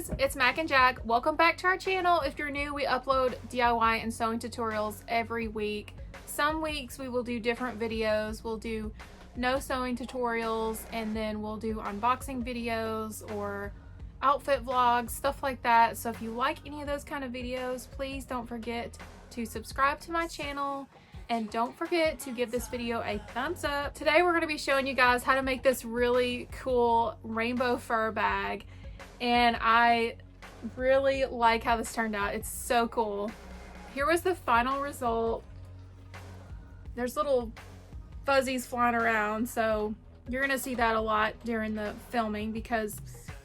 guys, it's Mac and Jack. Welcome back to our channel. If you're new, we upload DIY and sewing tutorials every week. Some weeks we will do different videos. We'll do no sewing tutorials, and then we'll do unboxing videos or outfit vlogs, stuff like that. So if you like any of those kind of videos, please don't forget to subscribe to my channel. And don't forget to give this video a thumbs up. Today we're going to be showing you guys how to make this really cool rainbow fur bag. And I really like how this turned out. It's so cool. Here was the final result. There's little fuzzies flying around, so you're going to see that a lot during the filming because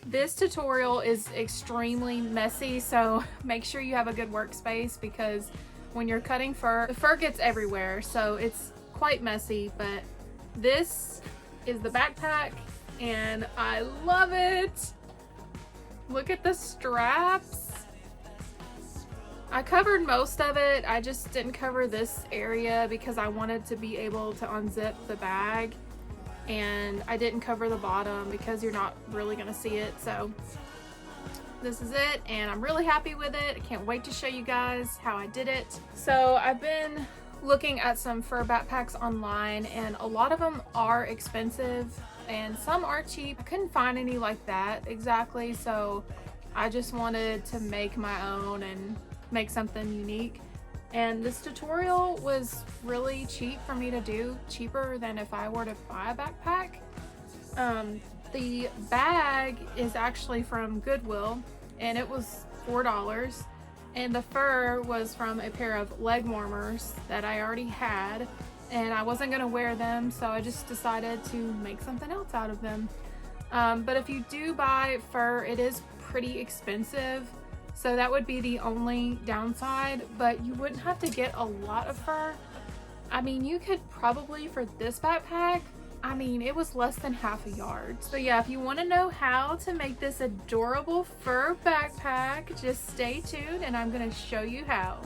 this tutorial is extremely messy. So make sure you have a good workspace because when you're cutting fur, the fur gets everywhere, so it's quite messy. But this is the backpack and I love it. Look at the straps. I covered most of it. I just didn't cover this area because I wanted to be able to unzip the bag, and I didn't cover the bottom because you're not really gonna see it. So this is it, and I'm really happy with it. I can't wait to show you guys how I did it. So I've been looking at some fur backpacks online, and a lot of them are expensive and some are cheap. I couldn't find any like that exactly, so I just wanted to make my own and make something unique. And this tutorial was really cheap for me to do, cheaper than if I were to buy a backpack. The bag is actually from Goodwill and it was $4, and the fur was from a pair of leg warmers that I already had, and I wasn't gonna wear them, so I just decided to make something else out of them. But if you do buy fur, it is pretty expensive, so that would be the only downside, but you wouldn't have to get a lot of fur. I mean, you could probably, for this backpack, I mean, it was less than half a yard. So yeah, if you want to know how to make this adorable fur backpack, just stay tuned and I'm going to show you how.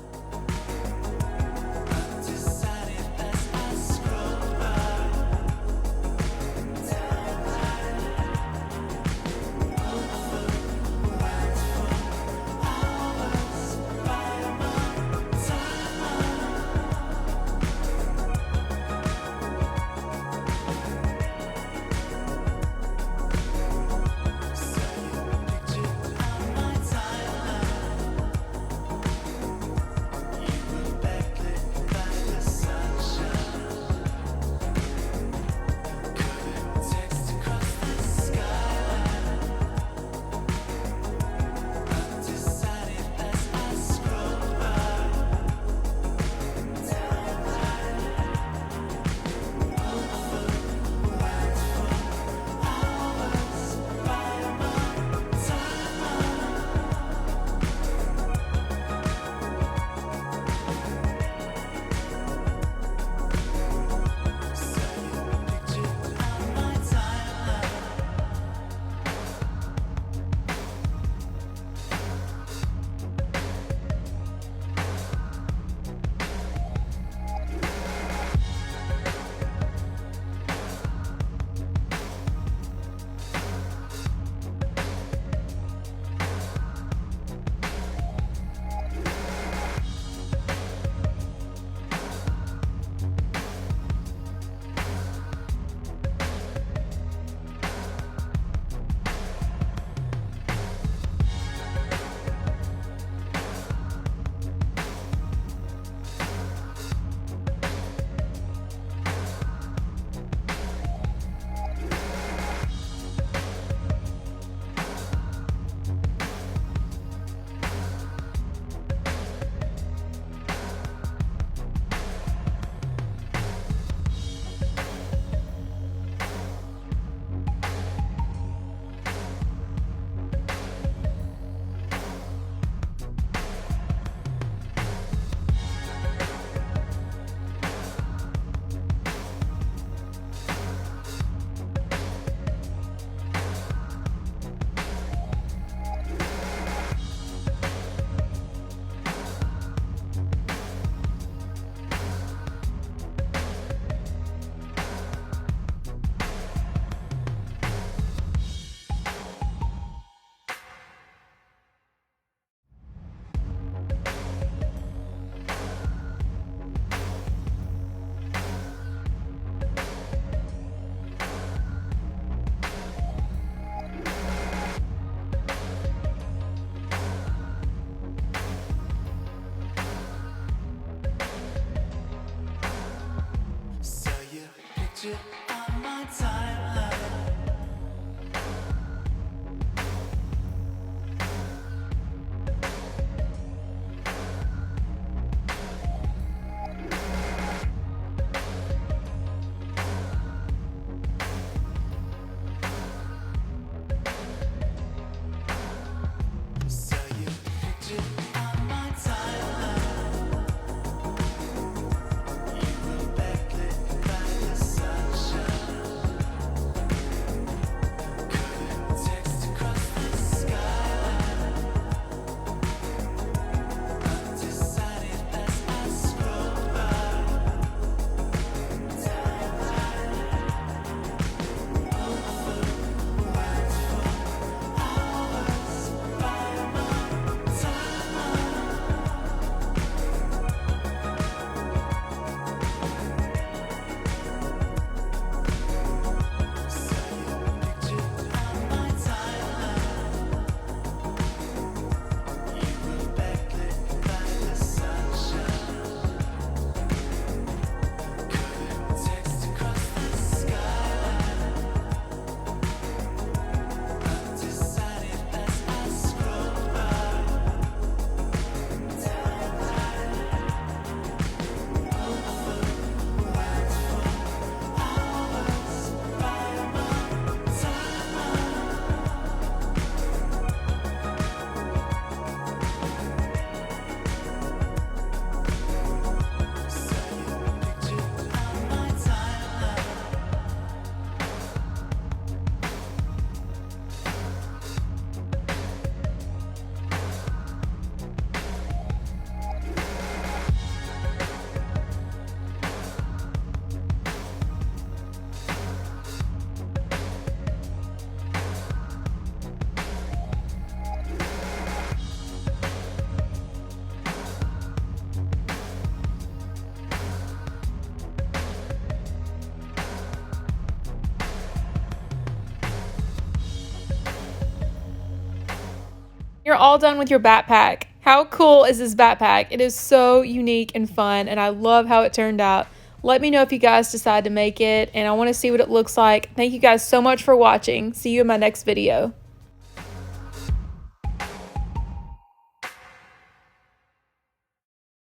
You're all done with your backpack. How cool is this backpack? It is so unique and fun, and I love how it turned out. Let me know if you guys decide to make it, and I want to see what it looks like. Thank you guys so much for watching. See you in my next video.